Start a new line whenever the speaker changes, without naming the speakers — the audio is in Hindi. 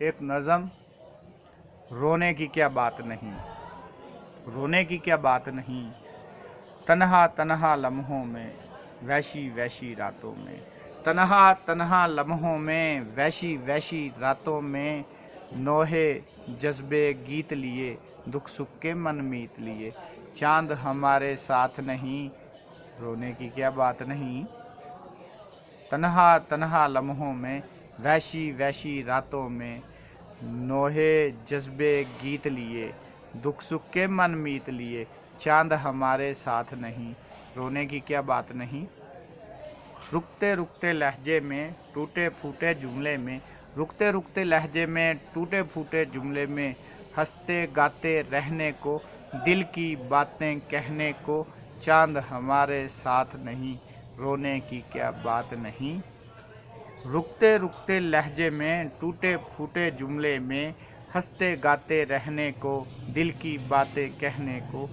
एक नज़म। रोने की क्या बात नहीं, रोने की क्या बात नहीं, तन्हा तन्हा लम्हों में, वैशी वैशी रातों में, तन्हा तन्हा लम्हों में, वैशी वैशी रातों में, नोहे जज्बे गीत लिए, दुख सुख के मन मीत लिए, चांद हमारे साथ नहीं, रोने की क्या बात नहीं। तन्हा तन्हा लम्हों में, वैशी वैशी रातों में, नोहे जज्बे गीत लिए, दुख सुख के मन मीत लिए, चांद हमारे साथ नहीं, रोने की क्या बात नहीं। रुकते रुकते लहजे में, टूटे फूटे जुमले में, रुकते रुकते लहजे में, टूटे फूटे जुमले में, हंसते गाते रहने को, दिल की बातें कहने को, चांद हमारे साथ नहीं, रोने की क्या बात नहीं। रुकते रुकते लहजे में, टूटे फूटे जुमले में, हंसते गाते रहने को, दिल की बातें कहने को,